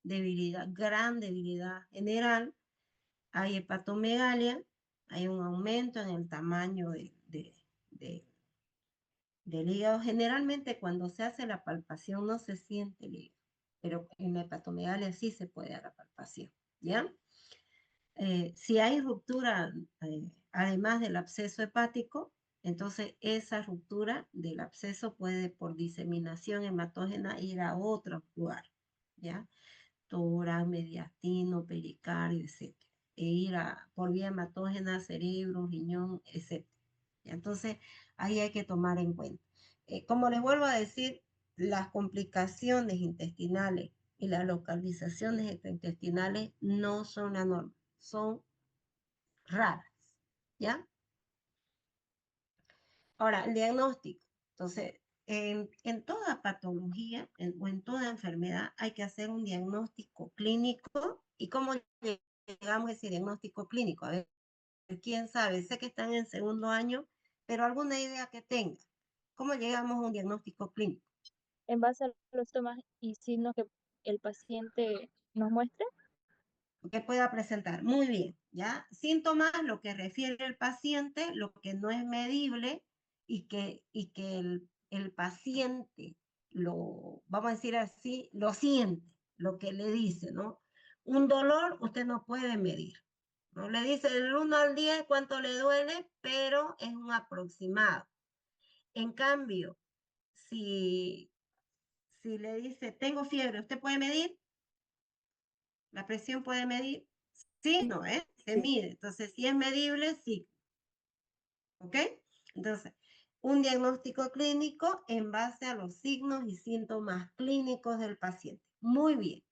debilidad, gran debilidad general, hay hepatomegalia, hay un aumento en el tamaño del hígado. Generalmente cuando se hace la palpación no se siente el hígado, pero en la hepatomegalia sí se puede dar la palpación, ¿ya? Si hay ruptura, además del absceso hepático, entonces esa ruptura del absceso puede por diseminación hematógena ir a otro lugar, ¿ya? Tórax, mediastino, pericardio, etc. E ir por vía hematógena, cerebro, riñón, etc. Entonces, ahí hay que tomar en cuenta. Como les vuelvo a decir, las complicaciones intestinales y las localizaciones intestinales no son la norma, son raras, ¿ya? Ahora, el diagnóstico. Entonces, en toda patología o en toda enfermedad hay que hacer un diagnóstico clínico. ¿Y cómo llegamos a ese diagnóstico clínico? A ver, quién sabe, sé que están en segundo año, pero alguna idea que tenga. ¿Cómo llegamos a un diagnóstico clínico? En base a los síntomas y signos que el paciente nos muestre. Que pueda presentar. Muy bien, ¿ya? Síntomas, lo que refiere el paciente, lo que no es medible y que el paciente lo, vamos a decir así, lo siente, lo que le dice, ¿no? Un dolor usted no puede medir. No le dice del 1 al 10 cuánto le duele, pero es un aproximado. En cambio, si, si le dice, tengo fiebre, ¿usted puede medir? ¿La presión puede medir? Sí, no, ¿eh? Se mide. Entonces, si es medible, sí. ¿Ok? Entonces, un diagnóstico clínico en base a los signos y síntomas clínicos del paciente. Muy bien.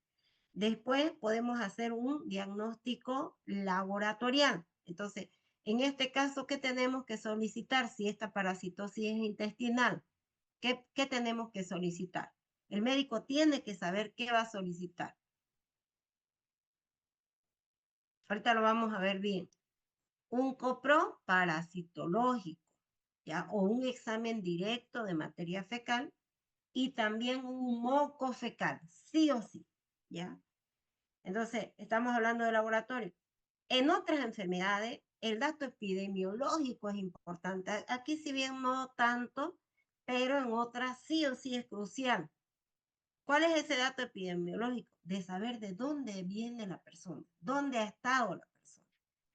Después podemos hacer un diagnóstico laboratorial. Entonces, en este caso, ¿qué tenemos que solicitar si esta parasitosis es intestinal? ¿Qué tenemos que solicitar? El médico tiene que saber qué va a solicitar. Ahorita lo vamos a ver bien. Un copro parasitológico, ¿ya? O un examen directo de materia fecal y también un moco fecal, sí o sí, ¿ya? Entonces, estamos hablando de laboratorio. En otras enfermedades, el dato epidemiológico es importante. Aquí, si bien no tanto, pero en otras sí o sí es crucial. ¿Cuál es ese dato epidemiológico? De saber de dónde viene la persona, dónde ha estado la persona.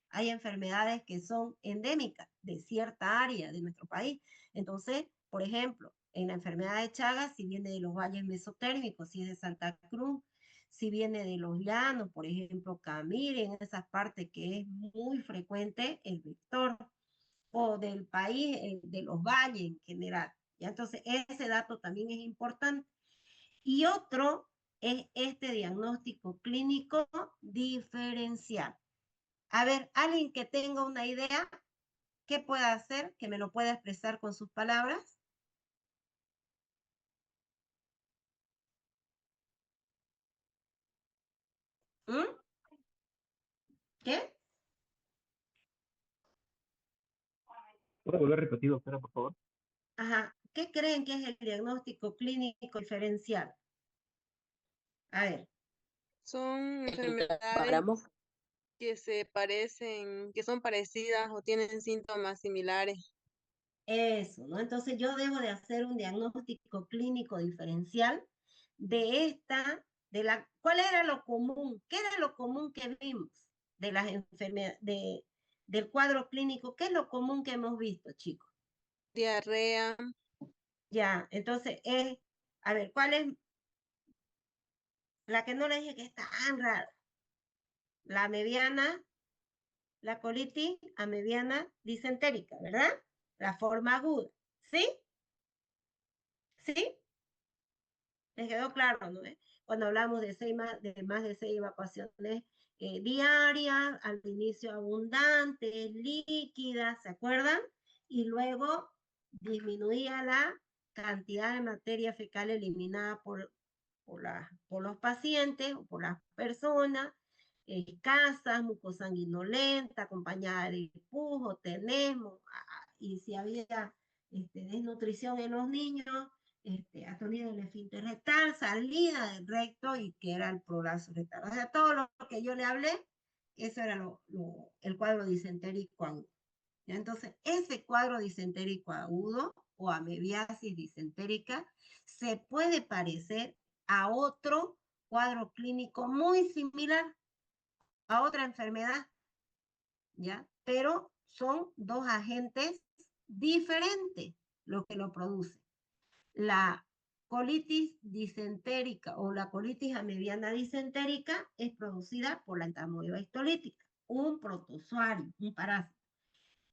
Hay enfermedades que son endémicas de cierta área de nuestro país. Entonces, por ejemplo, en la enfermedad de Chagas, si viene de los valles mesotérmicos, si es de Santa Cruz, si viene de los llanos, por ejemplo, Camiri, en esas partes que es muy frecuente el vector, o del país, de los valles en general. ¿Ya? Entonces, ese dato también es importante. Y otro es este diagnóstico clínico diferencial. A ver, alguien que tenga una idea, ¿qué puede hacer? Que me lo pueda expresar con sus palabras. ¿Mm? ¿Qué? ¿Puedo volver a repetir, doctora, por favor? Ajá. ¿Qué creen que es el diagnóstico clínico diferencial? A ver. Son enfermedades que se parecen, que son parecidas o tienen síntomas similares. Eso, ¿no? Entonces yo debo de hacer un diagnóstico clínico diferencial de ¿cuál era lo común? ¿Qué era lo común que vimos de las enfermedades, del cuadro clínico? ¿Qué es lo común que hemos visto, chicos? Diarrea, Ya, entonces a ver, ¿cuál es la que no le dije que está tan rara? La mediana, la colitis amebiana disentérica, ¿verdad? La forma aguda, ¿sí? ¿Sí? ¿Les quedó claro, no? Cuando hablamos de más de 6 evacuaciones diarias, al inicio abundantes, líquidas, ¿se acuerdan? Y luego disminuía la cantidad de materia fecal eliminada por los pacientes o por las personas, escasas, mucosanguinolenta, acompañada de pujo, tenemos, y si había desnutrición en los niños, atonía del esfínter rectal, salida del recto y que era el prolapso rectal. O sea, todo lo que yo le hablé, eso era el cuadro disentérico agudo. ¿Ya? Entonces, ese cuadro disentérico agudo o amebiasis disentérica se puede parecer a otro cuadro clínico muy similar, a otra enfermedad, ¿ya? Pero son dos agentes diferentes los que lo producen. La colitis disentérica o la colitis amebiana disentérica es producida por la entamoeba histolítica, un protozoario, un parásito.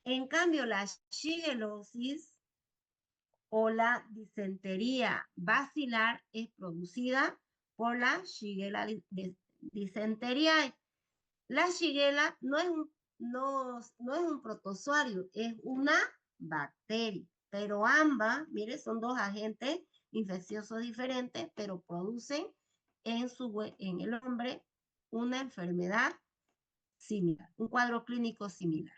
En cambio, la shigellosis o la disentería basilar es producida por la Shigella dysenteriae. La Shigella no es un protozoario, es una bacteria. Pero ambas, mire, son dos agentes infecciosos diferentes, pero producen en el hombre una enfermedad similar, un cuadro clínico similar.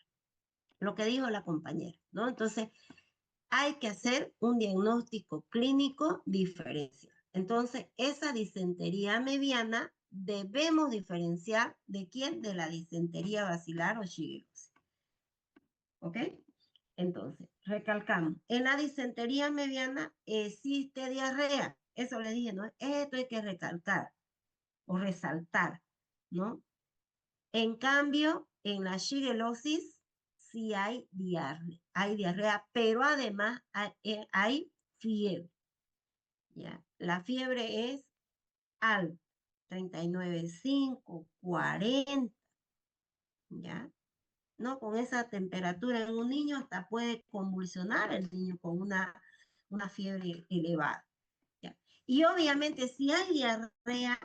Lo que dijo la compañera, ¿no? Entonces, hay que hacer un diagnóstico clínico diferencial. Entonces, esa disentería amebiana debemos diferenciar de quién, de la disentería basilar o shigellosis. ¿Ok? Entonces, recalcamos, en la disentería amebiana existe diarrea. Eso le dije, ¿no? Esto hay que recalcar o resaltar, ¿no? En cambio, en la shigellosis sí hay diarrea, pero además hay fiebre. ¿Ya? La fiebre es alta, 39,5, 40, ¿ya? ¿No? Con esa temperatura en un niño hasta puede convulsionar el niño con una fiebre elevada. ¿Ya? Y obviamente si hay diarrea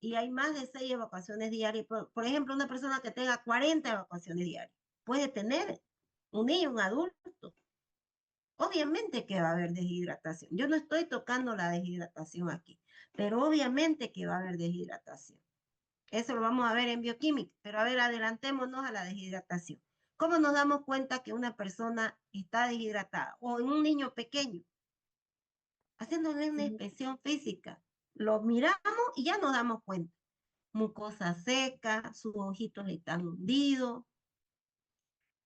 y hay más de 6 evacuaciones diarias, por ejemplo, una persona que tenga 40 evacuaciones diarias, puede tener un niño, un adulto. Obviamente que va a haber deshidratación. Yo no estoy tocando la deshidratación aquí, pero obviamente que va a haber deshidratación. Eso lo vamos a ver en bioquímica, pero a ver, adelantémonos a la deshidratación. ¿Cómo nos damos cuenta que una persona está deshidratada? O en un niño pequeño, haciéndole una inspección física. Lo miramos y ya nos damos cuenta. Mucosa seca, sus ojitos están hundidos.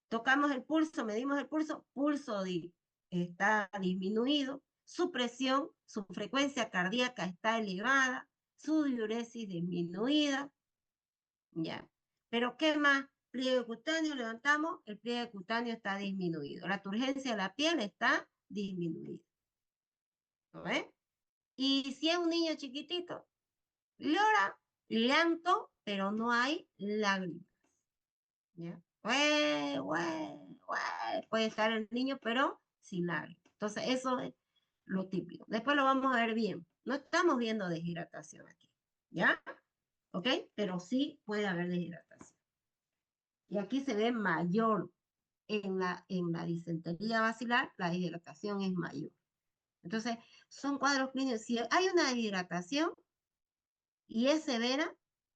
Tocamos el pulso, medimos el pulso, está disminuido, su presión, su frecuencia cardíaca está elevada, su diuresis disminuida, ya. Pero ¿qué más? Pliegue cutáneo, levantamos, el pliegue cutáneo está disminuido. La turgencia de la piel está disminuida. ¿Lo ven? Y si es un niño chiquitito, llora, llanto, pero no hay lágrimas. ¿Ya? Puede estar el niño, pero sin lágrimas. Entonces, eso es lo típico. Después lo vamos a ver bien. No estamos viendo deshidratación aquí. ¿Ya? ¿Ok? Pero sí puede haber deshidratación. Y aquí se ve mayor. En la disentería basilar, la deshidratación es mayor. Entonces, son cuadros clínicos. Si hay una deshidratación y es severa,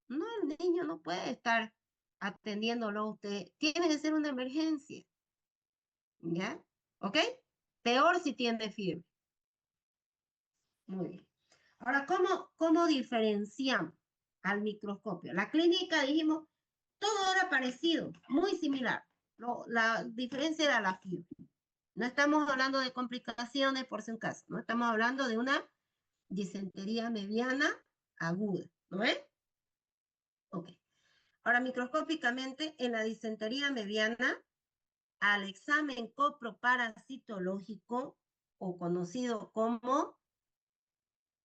no, el niño no puede estar atendiéndolo usted. Tiene que ser una emergencia. ¿Ya? ¿Ok? Peor si tiene fiebre. Muy bien. Ahora, ¿cómo diferenciamos al microscopio? La clínica, dijimos, todo era parecido, muy similar. La diferencia era la fiebre. No estamos hablando de complicaciones por si un caso, no estamos hablando de una disentería mediana aguda, ¿no es? Ok. Ahora, microscópicamente, en la disentería mediana, al examen coproparasitológico, o conocido como,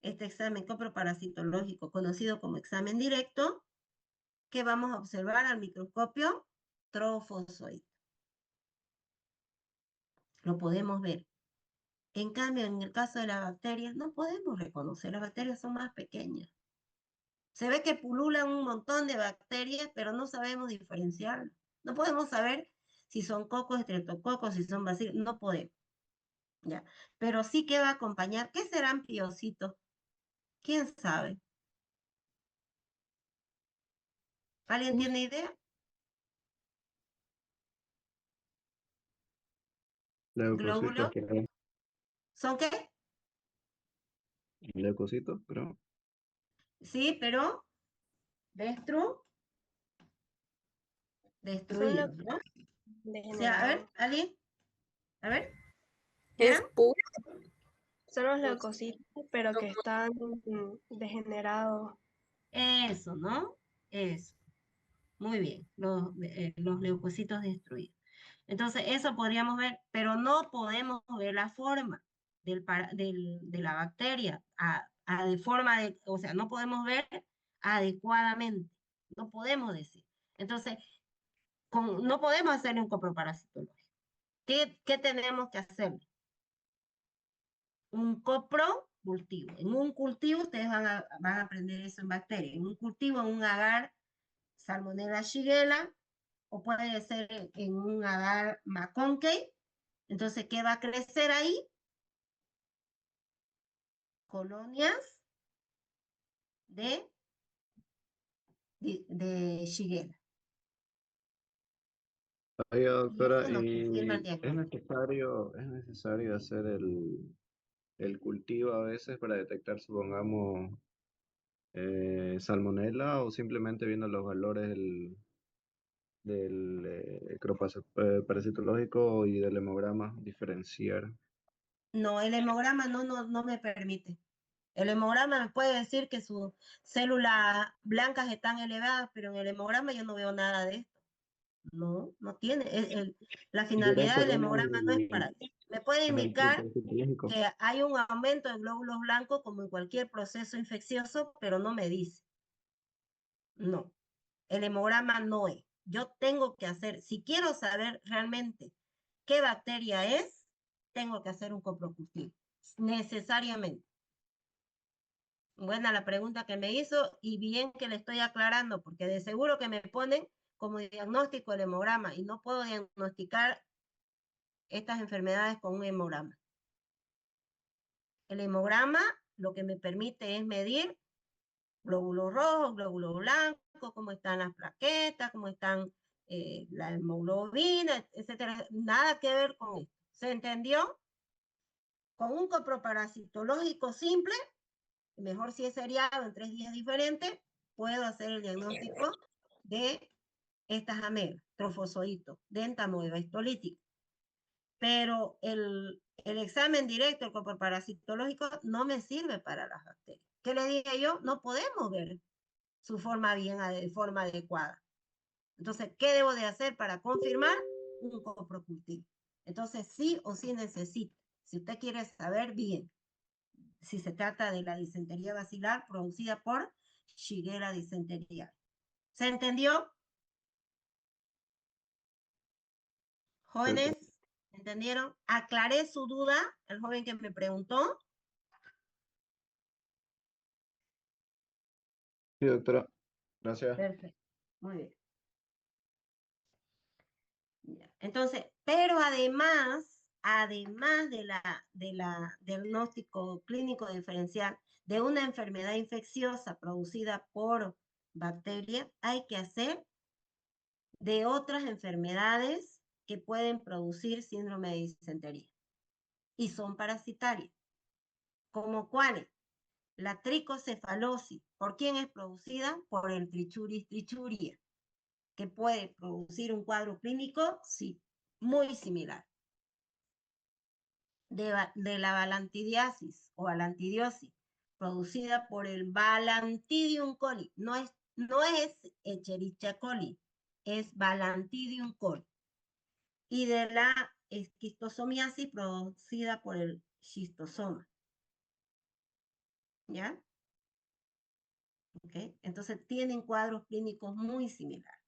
este examen coproparasitológico, conocido como examen directo, que vamos a observar al microscopio trofozoide. Lo podemos ver. En cambio, en el caso de las bacterias, no podemos reconocer. Las bacterias son más pequeñas. Se ve que pululan un montón de bacterias, pero no sabemos diferenciarlas. No podemos saber si son cocos, estreptococos, si son bacilos. No podemos. ¿Ya? Pero sí que va a acompañar. ¿Qué serán piocitos? ¿Quién sabe? ¿Alguien tiene idea? Leucocitos, ¿Glóbulos? ¿Son qué? leucocitos, creo. Sí, pero destruidos, ¿no? O sea, a ver, ¿alguien? A ver, ¿qué Es eran? Son los leucocitos, pero que están degenerados. Eso, ¿no? Eso. Muy bien, los leucocitos destruidos. Entonces, eso podríamos ver, pero no podemos ver la forma de la bacteria, de forma de, o sea, no podemos ver adecuadamente, no podemos decir. Entonces, no podemos hacerle un coproparasitológico. ¿Qué tenemos que hacer? Un coprocultivo. En un cultivo, ustedes van a aprender eso en bacterias. En un cultivo, en un agar, Salmonella shigella, o puede ser en un agar McConkey. Entonces, ¿qué va a crecer ahí? Colonias de Shigella. Oiga, doctora, eso nos confirma el ¿y es diagnóstico. necesario hacer el cultivo a veces para detectar, supongamos, salmonela o simplemente viendo los valores del parasitológico y del hemograma diferenciar? No, el hemograma no me permite. El hemograma me puede decir que sus células blancas están elevadas, pero en el hemograma yo no veo nada de esto. No tiene. La finalidad del hemograma no es para eso. Me puede En el indicar parasitológico. que hay un aumento de glóbulos blancos como en cualquier proceso infeccioso, pero no me dice. No, el hemograma no es. Yo tengo que hacer, si quiero saber realmente qué bacteria es, tengo que hacer un coprocultivo, necesariamente. Buena la pregunta que me hizo y bien que le estoy aclarando, porque de seguro que me ponen como diagnóstico el hemograma y no puedo diagnosticar estas enfermedades con un hemograma. El hemograma lo que me permite es medir glóbulos rojos, glóbulos blancos, cómo están las plaquetas, cómo están la hemoglobina, etcétera. Nada que ver con esto. ¿Se entendió? Con un coproparasitológico simple, mejor si es seriado en 3 días diferentes, puedo hacer el diagnóstico de estas amebas, trofozoitos, de entamoeba histolítica. Pero el examen directo, el coproparasitológico, no me sirve para las bacterias. ¿Qué le dije yo? No podemos ver su forma de forma adecuada. Entonces, ¿qué debo de hacer para confirmar? Un coprocultivo. Entonces, sí o sí necesito, si usted quiere saber bien, si se trata de la disentería basilar producida por Shigella dysenteriae. ¿Se entendió? Jóvenes, ¿entendieron? Aclaré su duda, el joven que me preguntó. Sí, doctora. Gracias. Perfecto, muy bien. Entonces, pero además del diagnóstico clínico diferencial de una enfermedad infecciosa producida por bacterias, hay que hacer de otras enfermedades que pueden producir síndrome de disentería y son parasitarias. ¿Como cuáles? La tricocefalosis. ¿Por quién es producida? Por el Trichuris trichuria, que puede producir un cuadro clínico, sí, muy similar. De la balantidiasis o balantidiosis, producida por el Balantidium coli. No es Escherichia coli, es Balantidium coli. Y de la esquistosomiasis producida por el schistosoma. ¿Ya? ¿Okay? Entonces tienen cuadros clínicos muy similares.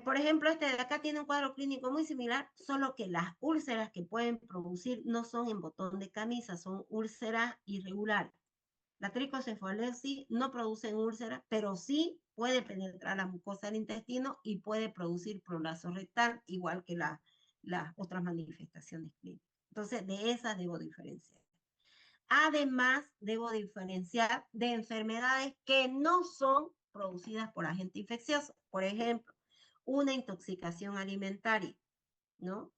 Por ejemplo, este de acá tiene un cuadro clínico muy similar, solo que las úlceras que pueden producir no son en botón de camisa, son úlceras irregulares. La tricocefalosis no produce úlceras, pero sí puede penetrar la mucosa del intestino y puede producir prolazo rectal, igual que las otras manifestaciones clínicas. Entonces, de esas debo diferenciar. Además, debo diferenciar de enfermedades que no son producidas por agente infeccioso. Por ejemplo, una intoxicación alimentaria, ¿no?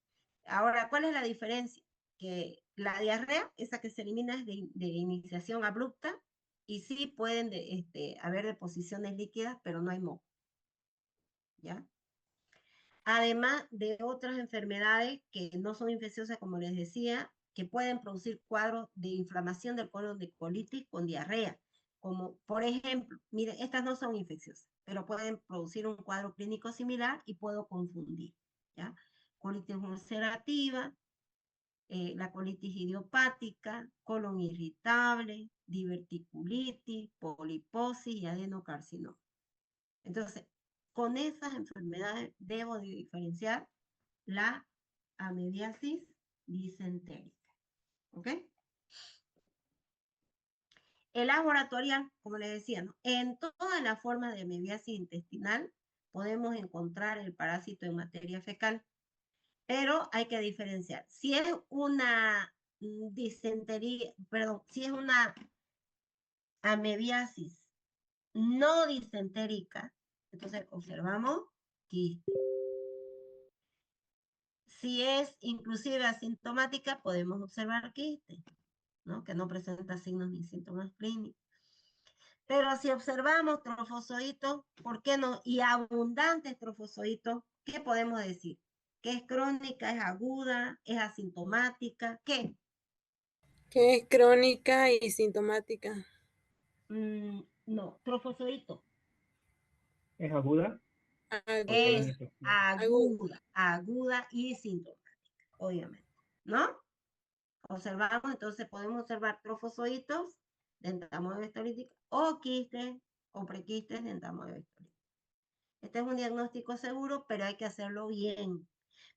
Ahora, ¿cuál es la diferencia? Que la diarrea, esa que se elimina es de iniciación abrupta, y sí pueden haber deposiciones líquidas, pero no hay moco. ¿Ya? Además de otras enfermedades que no son infecciosas, como les decía, que pueden producir cuadros de inflamación del colon de colitis con diarrea, como por ejemplo, miren, estas no son infecciosas, pero pueden producir un cuadro clínico similar y puedo confundir, ¿ya? Colitis ulcerativa, la colitis idiopática, colon irritable, diverticulitis, poliposis y adenocarcinoma. Entonces, con esas enfermedades debo de diferenciar la amebiasis disentérica. ¿Ok? El laboratorial, como les decía, ¿no? En todas las formas de amebiasis intestinal podemos encontrar el parásito en materia fecal, pero hay que diferenciar. Si es una disentería, perdón, si es una amebiasis no disentérica, entonces observamos quiste. Si es inclusive asintomática, podemos observar quiste, ¿no? Que no presenta signos ni síntomas clínicos. Pero si observamos trofozoitos, ¿por qué no? Y abundantes trofozoitos, ¿qué podemos decir? ¿Que es crónica, es aguda, es asintomática? ¿Qué? Que es crónica y sintomática. No, trofozoito. ¿Es aguda? Es Aguda. aguda y sintomática, obviamente, ¿no? Observamos, entonces podemos observar trofozoitos de entamoeba histolítica o quistes o prequistes de entamoeba histolítica. Este es un diagnóstico seguro, pero hay que hacerlo bien.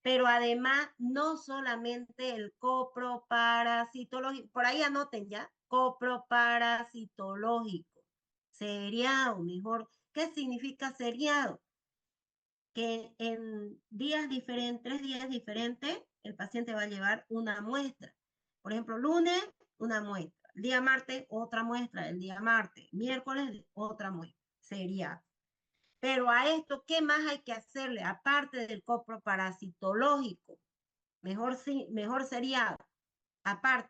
Pero además, no solamente el coproparasitológico, por ahí anoten ya, coproparasitológico, seriado, mejor. ¿Qué significa seriado? Que en días diferentes, 3 días diferentes, el paciente va a llevar una muestra. Por ejemplo, lunes, una muestra. El día martes, otra muestra. El día martes, miércoles, otra muestra. Seriado. Pero a esto, ¿qué más hay que hacerle? Aparte del coproparasitológico, mejor seriado. Aparte,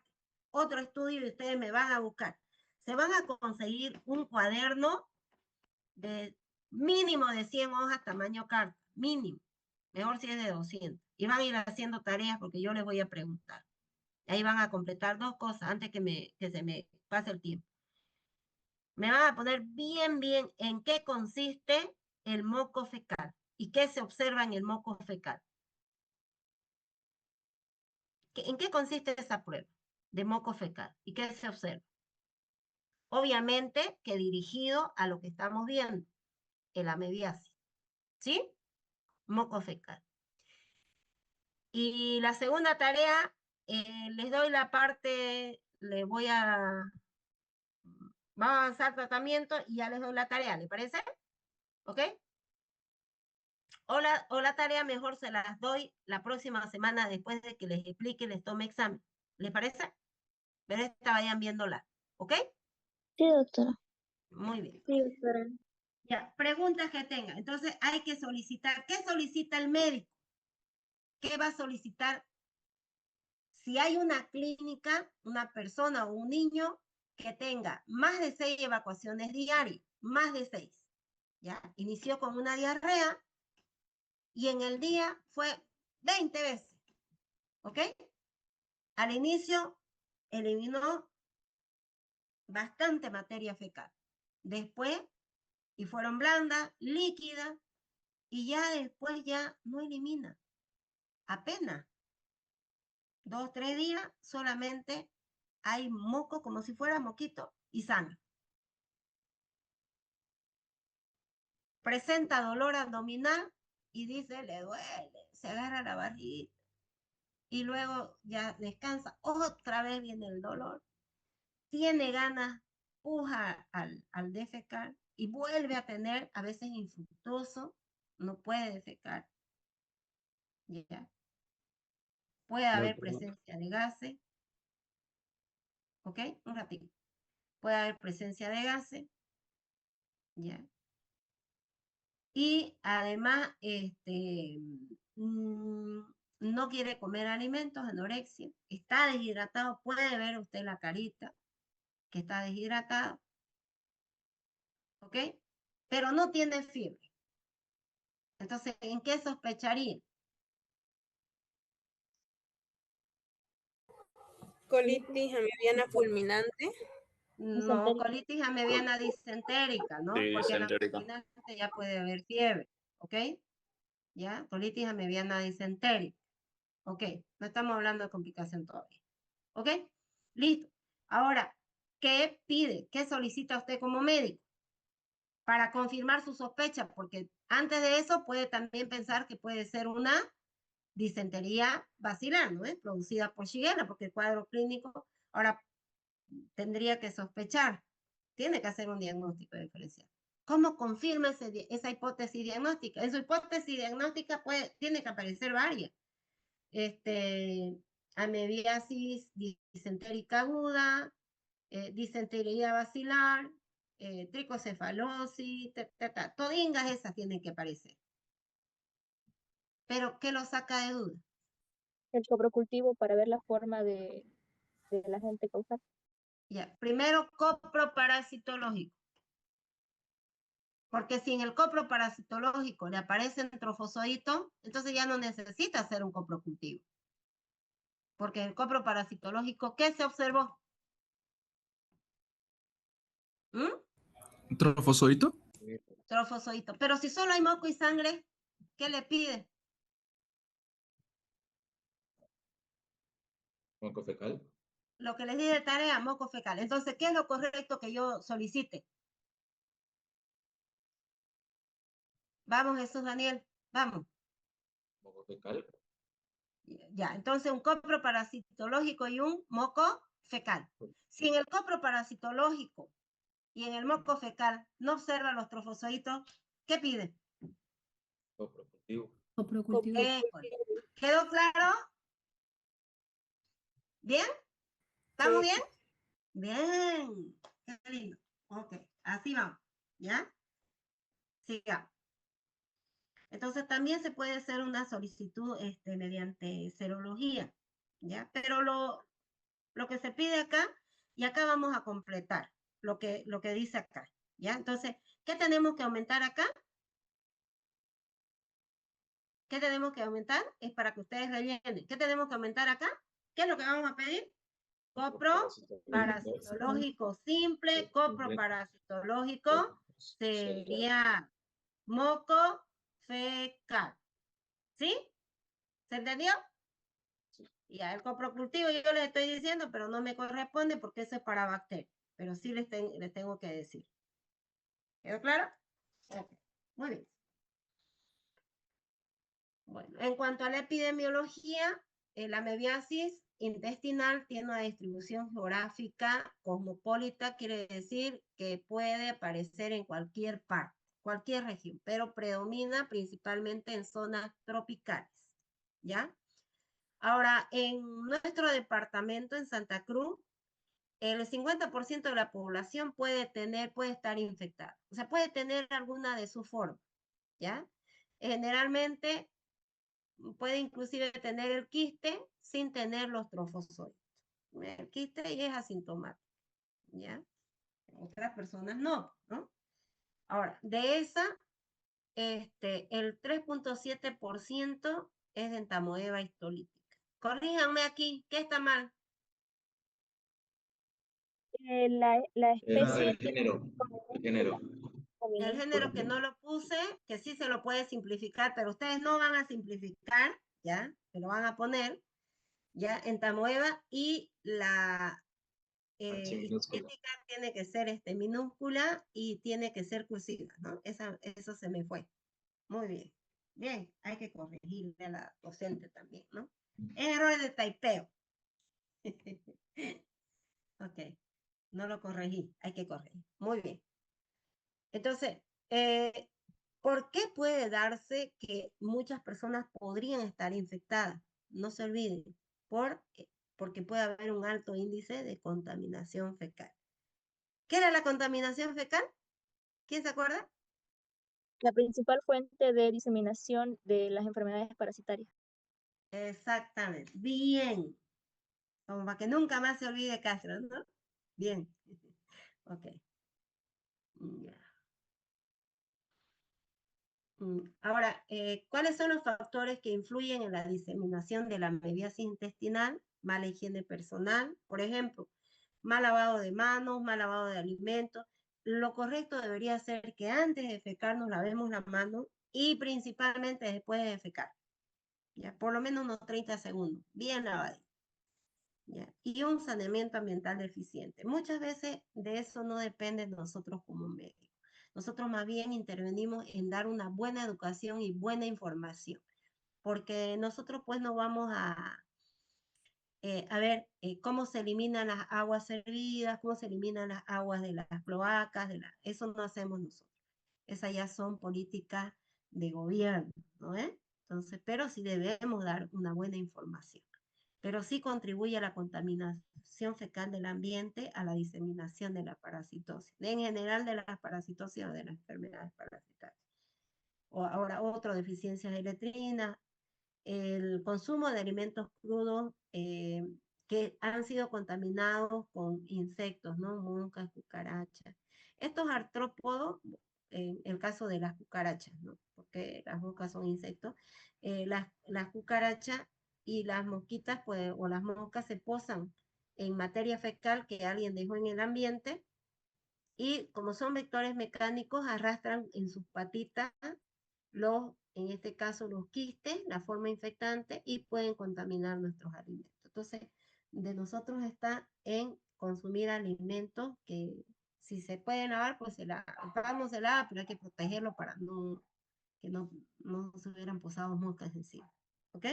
otro estudio y ustedes me van a buscar. Se van a conseguir un cuaderno de mínimo de 100 hojas tamaño carta, mínimo. Mejor si es de 200. Y van a ir haciendo tareas porque yo les voy a preguntar. Ahí van a completar 2 cosas antes que se me pase el tiempo. Me van a poner bien en qué consiste el moco fecal y qué se observa en el moco fecal. ¿En qué consiste esa prueba de moco fecal y qué se observa? Obviamente que dirigido a lo que estamos viendo, el amebiasis, ¿sí? Moco fecal. Y la segunda tarea, les doy la parte, vamos a avanzar tratamiento y ya les doy la tarea, ¿le parece? ¿Ok? O la tarea mejor se las doy la próxima semana después de que les explique y les tome examen. ¿Les parece? Pero esta vayan viéndola, ¿ok? Sí, doctora. Muy bien. Sí, doctora. Ya, preguntas que tengan. Entonces hay que solicitar. ¿Qué solicita el médico? ¿Qué va a solicitar? Si hay una clínica, una persona o un niño que tenga más de 6 evacuaciones diarias, más de 6, ¿ya? Inició con una diarrea y en el día fue 20 veces, ¿ok? Al inicio eliminó bastante materia fecal. Después, y fueron blandas, líquidas, y ya después ya no elimina. Apenas 2, 3 días solamente hay moco como si fuera moquito y sangre. Presenta dolor abdominal y dice, le duele, se agarra la barriga y luego ya descansa, otra vez viene el dolor, tiene ganas, puja al defecar y vuelve a tener a veces infructuoso, no puede defecar. Ya. Puede haber presencia de gases, ¿ok? Un ratito. Puede haber presencia de gases, ¿ya? Y además, no quiere comer alimentos, anorexia, está deshidratado, puede ver usted la carita que está deshidratado, ¿ok? Pero no tiene fiebre. Entonces, ¿en qué sospecharía? Colitis amebiana fulminante. No, Disentérica. colitis amebiana disentérica, ¿no? Sí, Porque la disentérica. fulminante ya puede haber fiebre, ¿ok? ¿Ya? Colitis amebiana disentérica. Ok, no estamos hablando de complicación todavía. ¿Ok? Listo. Ahora, ¿qué pide? ¿Qué solicita usted como médico? Para confirmar su sospecha, porque antes de eso puede también pensar que puede ser una disentería vacilar, ¿no es? Producida por Shigella, porque el cuadro clínico ahora tendría que sospechar. Tiene que hacer un diagnóstico diferencial. ¿Cómo confirma esa hipótesis diagnóstica? En su hipótesis diagnóstica tiene que aparecer varias. Amebiasis disentérica aguda, disentería vacilar, tricocefalosis, todingas esas tienen que aparecer. Pero, ¿qué lo saca de duda? El coprocultivo para ver la forma de la agente causal. Ya, primero coproparasitológico. Porque si en el coproparasitológico le aparecen trofozoitos, entonces ya no necesita hacer un coprocultivo. Porque el coproparasitológico, ¿qué se observó? ¿Trofozoito? Trofozoito. Pero si solo hay moco y sangre, ¿qué le pide? Moco fecal. Lo que les di de tarea, moco fecal. Entonces, ¿qué es lo correcto que yo solicite? Vamos, Jesús Daniel, vamos. Moco fecal. Ya, entonces un coproparasitológico y un moco fecal. Si en el coproparasitológico y en el moco fecal no observa los trofozoitos, ¿qué pide? Coprocultivo. ¿Quedó claro? ¿Bien? ¿Estamos bien? Bien. Qué lindo. Ok, así vamos. ¿Ya? Siga. Entonces también se puede hacer una solicitud mediante serología, ¿ya? Pero lo que se pide acá, y acá vamos a completar lo que dice acá, ¿ya? Entonces, ¿qué tenemos que aumentar acá? ¿Qué tenemos que aumentar? Es para que ustedes rellenen. ¿Qué tenemos que aumentar acá? ¿Qué es lo que vamos a pedir? Coproparasitológico simple, coproparasitológico sería moco fecal. ¿Sí? ¿Se entendió? Ya, el coprocultivo yo les estoy diciendo, pero no me corresponde porque eso es para bacterias. Pero sí les tengo que decir. ¿Quedó claro? Okay. Muy bien. Bueno, en cuanto a la epidemiología, la amebiasis intestinal tiene una distribución geográfica cosmopolita, quiere decir que puede aparecer en cualquier parte, cualquier región, pero predomina principalmente en zonas tropicales, ¿ya? Ahora, en nuestro departamento, en Santa Cruz, el 50% de la población puede estar infectada. O sea, puede tener alguna de sus formas, ¿ya? Generalmente puede inclusive tener el quiste sin tener los trofozoitos. El quiste y es asintomático, ¿ya? Otras personas no, ¿no? Ahora, de esa, el 3.7% es de entamoeba histolítica. Corríjanme aquí, ¿qué está mal? La especie El género. El género. El género que no lo puse, que sí se lo puede simplificar, pero ustedes no van a simplificar, ¿ya? Se lo van a poner, ¿ya? Entamoeba y la estética tiene que ser minúscula y tiene que ser cursiva, ¿no? Eso se me fue. Muy bien. Bien, hay que corregirle a la docente también, ¿no? Es error de taipeo. Ok, no lo corregí, hay que corregir. Muy bien. Entonces, ¿por qué puede darse que muchas personas podrían estar infectadas? No se olviden, porque puede haber un alto índice de contaminación fecal. ¿Qué era la contaminación fecal? ¿Quién se acuerda? La principal fuente de diseminación de las enfermedades parasitarias. Exactamente. Bien. Como para que nunca más se olvide Castro, ¿no? Bien. Ok. Ya. Ahora, ¿cuáles son los factores que influyen en la diseminación de la amebiasis intestinal? Mala higiene personal, por ejemplo, mal lavado de manos, mal lavado de alimentos. Lo correcto debería ser que antes de defecar nos lavemos las manos y principalmente después de defecar. Ya, por lo menos unos 30 segundos, bien lavado. ¿Ya? Y un saneamiento ambiental deficiente. Muchas veces de eso no depende de nosotros como médicos. Nosotros más bien intervenimos en dar una buena educación y buena información, porque nosotros pues no vamos a ver cómo se eliminan las aguas servidas, cómo se eliminan las aguas de las cloacas, eso no hacemos nosotros. Esas ya son políticas de gobierno, ¿no? Entonces, pero sí debemos dar una buena información. Pero sí contribuye a la contaminación fecal del ambiente, a la diseminación de la parasitosis, en general de las parasitosis o de las enfermedades parasitarias. O ahora, otra deficiencias de letrina, el consumo de alimentos crudos que han sido contaminados con insectos, ¿no? Moscas, cucarachas. Estos artrópodos, en el caso de las cucarachas, ¿no? Porque las moscas son insectos, las cucarachas y las mosquitas, pues, o las moscas se posan en materia fecal que alguien dejó en el ambiente y como son vectores mecánicos, arrastran en sus patitas en este caso los quistes, la forma infectante y pueden contaminar nuestros alimentos. Entonces, de nosotros está en consumir alimentos que si se pueden lavar, pues el pan se lava, pero hay que protegerlo para que no se hubieran posado moscas encima. ¿Ok?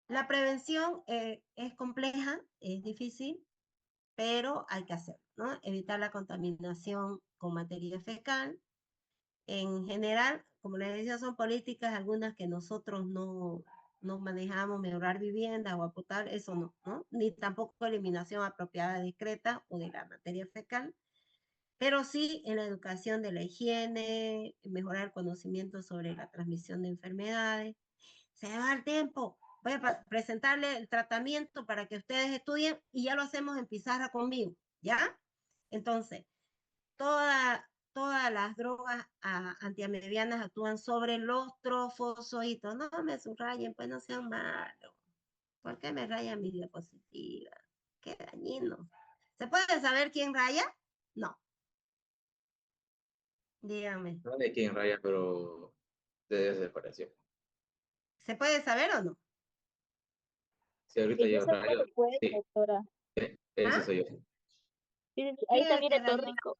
La prevención es compleja, es difícil, pero hay que hacerlo, ¿no? Evitar la contaminación con materia fecal. En general, como les decía, son políticas algunas que nosotros no manejamos, mejorar vivienda, agua potable, eso no, ¿no? Ni tampoco eliminación apropiada discreta o de la materia fecal, pero sí en la educación de la higiene, mejorar el conocimiento sobre la transmisión de enfermedades. Se va el tiempo. Voy a presentarle el tratamiento para que ustedes estudien y ya lo hacemos en pizarra conmigo, ¿ya? Entonces, todas las drogas antiamebianas actúan sobre los trofosóitos. No me subrayen, pues no sean malos. ¿Por qué me rayan mi diapositiva? Qué dañino. ¿Se puede saber quién raya? No. Dígame. No de quién raya, pero desapareció. ¿Se puede saber o no? Si ahorita Que yo yo sepa rayo, se puede, sí, doctora. ese ¿Ah? soy yo. Sí, ahí ¿Quién es también que es rayó? Torrico.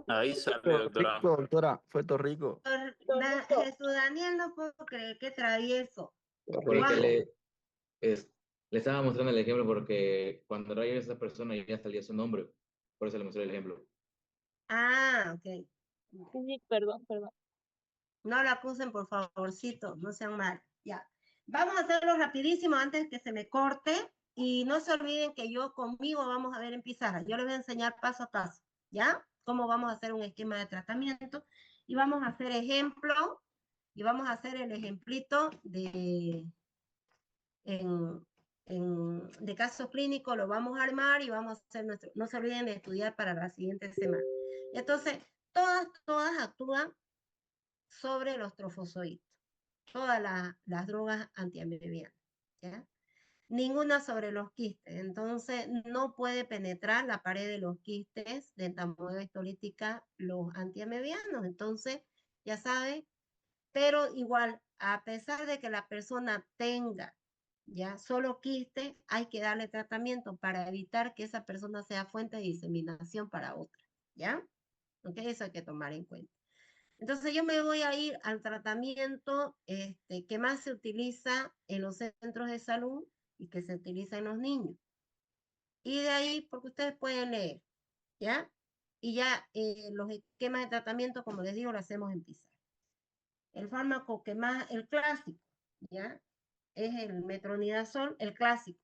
Ahí sale, doctora. Torrico, doctora, fue Torrico. Torrico. Jesús Daniel, no puedo creer, qué travieso. Porque Juan, le estaba mostrando el ejemplo porque cuando raya a esa persona ya salía su nombre. Por eso le mostré el ejemplo. ok. Sí, sí, perdón. No la acusen, por favorcito, no sean mal. Ya. Vamos a hacerlo rapidísimo antes que se me corte. Y no se olviden que conmigo vamos a ver en pizarra. Yo les voy a enseñar paso a paso, ¿ya? Cómo vamos a hacer un esquema de tratamiento. Y vamos a hacer ejemplo. Y vamos a hacer el ejemplito de caso clínico. Lo vamos a armar y vamos a hacer nuestro. No se olviden de estudiar para la siguiente semana. Entonces, todas actúan sobre los trofosóitos, todas las drogas antiamebianas, ¿ya? Ninguna sobre los quistes, entonces no puede penetrar la pared de los quistes de entamoeba histolítica los antiamebianos, entonces ya saben, pero igual, a pesar de que la persona tenga ya solo quiste, hay que darle tratamiento para evitar que esa persona sea fuente de diseminación para otra, ¿ya? Ok, eso hay que tomar en cuenta. Entonces yo me voy a ir al tratamiento que más se utiliza en los centros de salud y que se utiliza en los niños. Y de ahí, porque ustedes pueden leer, ¿ya? Y ya los esquemas de tratamiento, como les digo, lo hacemos en pizarra. El fármaco que más, el clásico, ¿ya? Es el metronidazol, el clásico.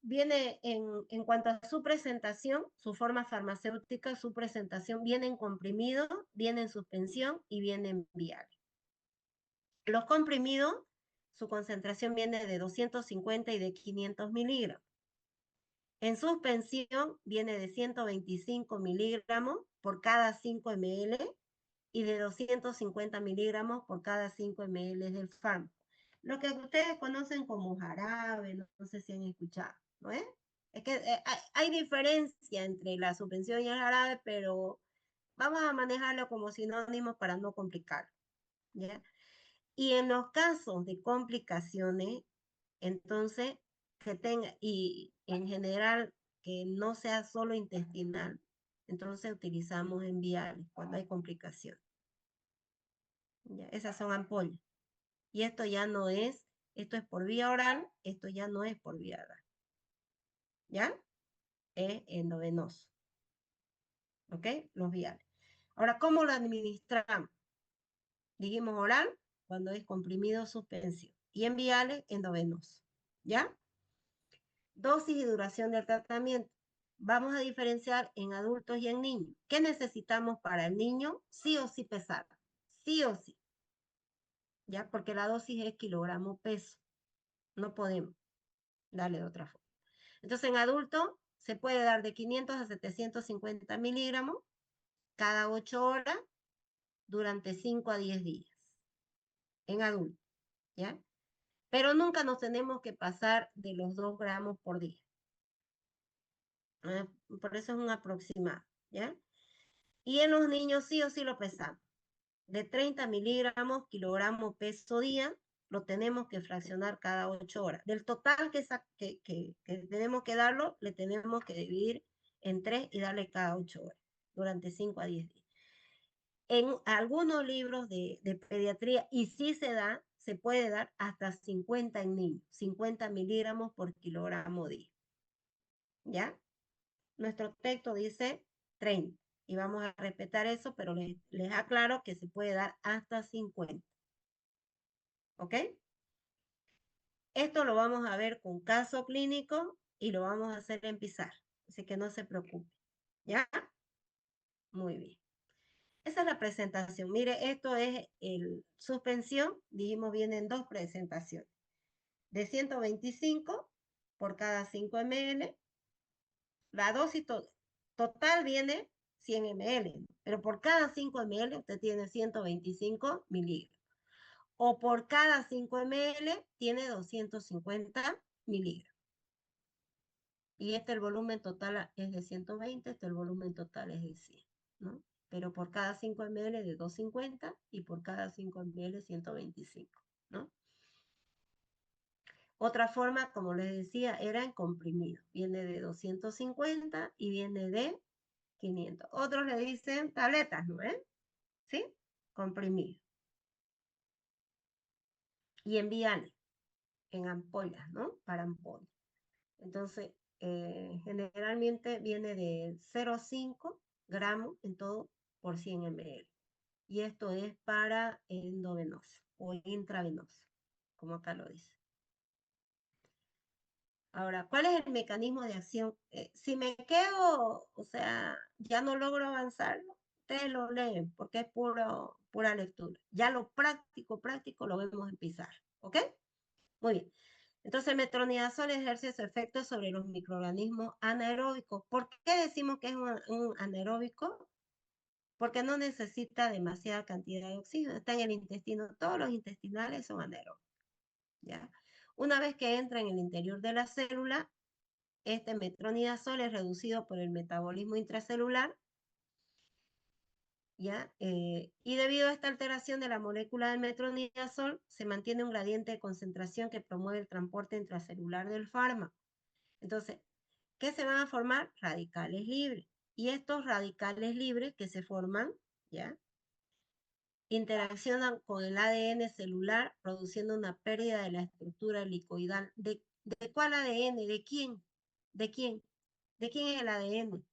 Viene en cuanto a su presentación, su forma farmacéutica, su presentación viene en comprimido, viene en suspensión y viene en vial. Los comprimidos, su concentración viene de 250 y de 500 miligramos. En suspensión viene de 125 miligramos por cada 5 ml y de 250 miligramos por cada 5 ml del fármaco. Lo que ustedes conocen como jarabe, no sé si han escuchado, ¿no es? Es que hay diferencia entre la suspensión y el jarabe, pero vamos a manejarlo como sinónimos para no complicarlo, ¿ya? Y en los casos de complicaciones, entonces, que tenga, y en general, que no sea solo intestinal, entonces utilizamos enviales cuando hay complicaciones. ¿Ya? Esas son ampollas. Y esto ya no es, esto es por vía oral, esto ya no es por vía oral. ¿Ya? Es endovenoso. ¿Ok? Los viales. Ahora, ¿cómo lo administramos? Dijimos oral, cuando es comprimido suspensión. Y en viales, endovenoso. ¿Ya? Dosis y duración del tratamiento. Vamos a diferenciar en adultos y en niños. ¿Qué necesitamos para el niño? Sí o sí pesar. Sí o sí. ¿Ya? Porque la dosis es kilogramo peso. No podemos darle de otra forma. Entonces, en adulto se puede dar de 500 a 750 miligramos cada 8 horas durante 5 a 10 días. En adulto, ¿ya? Pero nunca nos tenemos que pasar de los 2 gramos por día. Por eso es un aproximado, ¿ya? Y en los niños sí o sí lo pesamos. De 30 miligramos kilogramo peso día, lo tenemos que fraccionar cada 8 horas. Del total que tenemos que darlo, le tenemos que dividir en 3 y darle cada 8 horas, durante 5 a 10 días. En algunos libros de pediatría, y sí se puede dar hasta 50 en niños, 50 miligramos por kilogramo día. ¿Ya? Nuestro texto dice 30. Y vamos a respetar eso, pero les aclaro que se puede dar hasta 50. ¿Ok? Esto lo vamos a ver con caso clínico y lo vamos a hacer en pizarra. Así que no se preocupe. ¿Ya? Muy bien. Esa es la presentación. Mire, esto es el suspensión. Dijimos, vienen 2 presentaciones. De 125 por cada 5 ml. La dosis total viene 100 ml, pero por cada 5 ml usted tiene 125 miligramos. O por cada 5 ml tiene 250 miligramos. Y el volumen total es de 120, el volumen total es de 100, ¿no? Pero por cada 5 ml de 250 y por cada 5 ml 125, ¿no? Otra forma, como les decía, era en comprimido. Viene de 250 y viene de 500. Otros le dicen tabletas, ¿no es? ¿Sí? Comprimido. Y en viales, en ampollas, ¿no? Para ampollas. Entonces, generalmente viene de 0,5 gramos en todo por 100 ml. Y esto es para endovenoso o intravenoso, como acá lo dice. Ahora, ¿cuál es el mecanismo de acción? Si me quedo, o sea, ya no logro avanzar, ustedes lo leen porque es pura lectura. Ya lo práctico lo vemos en pizarra, ¿ok? Muy bien. Entonces, el metronidazol ejerce su efecto sobre los microorganismos anaeróbicos. ¿Por qué decimos que es un anaeróbico? Porque no necesita demasiada cantidad de oxígeno. Está en el intestino. Todos los intestinales son anaeróbicos, ¿ya? Una vez que entra en el interior de la célula, este metronidazol es reducido por el metabolismo intracelular, ¿ya? Y debido a esta alteración de la molécula del metronidazol, se mantiene un gradiente de concentración que promueve el transporte intracelular del fármaco. Entonces, ¿qué se van a formar? Radicales libres. Y estos radicales libres que se forman, ¿ya? Interaccionan con el ADN celular, produciendo una pérdida de la estructura helicoidal. ¿De cuál ADN? ¿De quién? ¿De quién? ¿De quién es el ADN?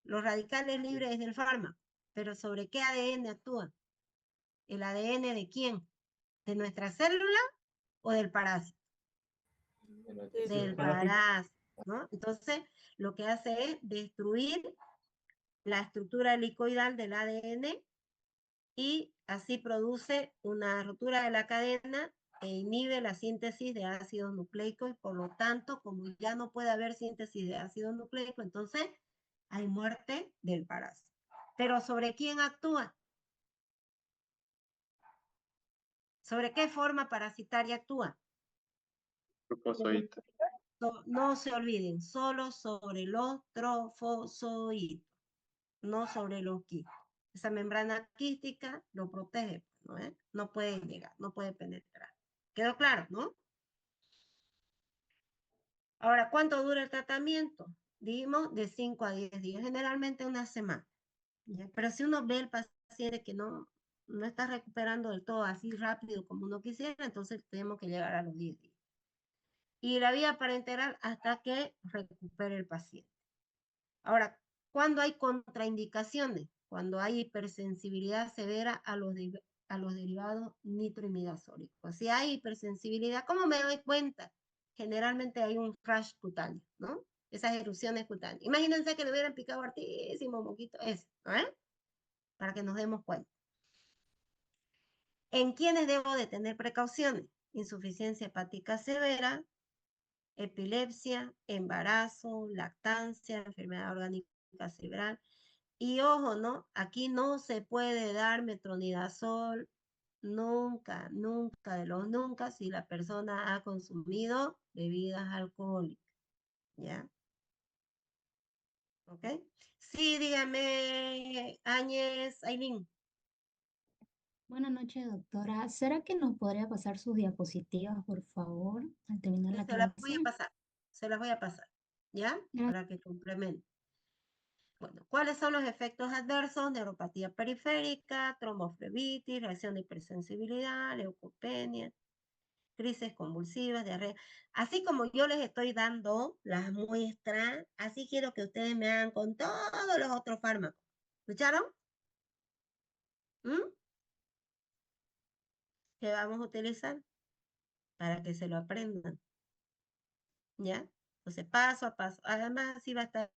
Los radicales libres del fármaco. ¿Pero sobre qué ADN actúan? ¿El ADN de quién? ¿De nuestra célula o del parásito? Del parásito, ¿no? Entonces, lo que hace es destruir la estructura helicoidal del ADN y así produce una rotura de la cadena e inhibe la síntesis de ácido nucleico y por lo tanto, como ya no puede haber síntesis de ácido nucleico, entonces hay muerte del parásito. Pero ¿sobre quién actúa? ¿Sobre qué forma parasitaria actúa? No se olviden, solo sobre los trofozoitos, no sobre los quistos. Esa membrana quística lo protege, ¿no? No puede llegar, no puede penetrar. ¿Quedó claro, no? Ahora, ¿cuánto dura el tratamiento? Dijimos de 5 a 10 días, generalmente una semana. ¿Ya? Pero si uno ve el paciente que no está recuperando del todo así rápido como uno quisiera, entonces tenemos que llegar a los 10 días. Y la vía parenteral hasta que recupere el paciente. Ahora, ¿cuándo hay contraindicaciones? Cuando hay hipersensibilidad severa a los derivados nitroimidazólicos. Si hay hipersensibilidad, ¿cómo me doy cuenta? Generalmente hay un rash cutáneo, ¿no? Esas erupciones cutáneas. Imagínense que le hubieran picado hartísimo moquito, eso, ¿no? Para que nos demos cuenta. ¿En quiénes debo de tener precauciones? Insuficiencia hepática severa, epilepsia, embarazo, lactancia, enfermedad orgánica cerebral. Y ojo, ¿no? Aquí no se puede dar metronidazol nunca, nunca de los nunca si la persona ha consumido bebidas alcohólicas. ¿Ya? ¿Ok? Sí, dígame, Áñez, Ailín. Buenas noches, doctora. ¿Será que nos podría pasar sus diapositivas, por favor, al terminar la Se las voy a clase? pasar, se las voy a pasar, ¿ya? Gracias. Para que complementen. Bueno, ¿cuáles son los efectos adversos? Neuropatía periférica, tromboflebitis, reacción de hipersensibilidad, leucopenia, crisis convulsivas, diarrea. Así como yo les estoy dando las muestras, así quiero que ustedes me hagan con todos los otros fármacos. ¿Escucharon? ¿Qué vamos a utilizar? Para que se lo aprendan. ¿Ya? Entonces, paso a paso. Además, así va a estar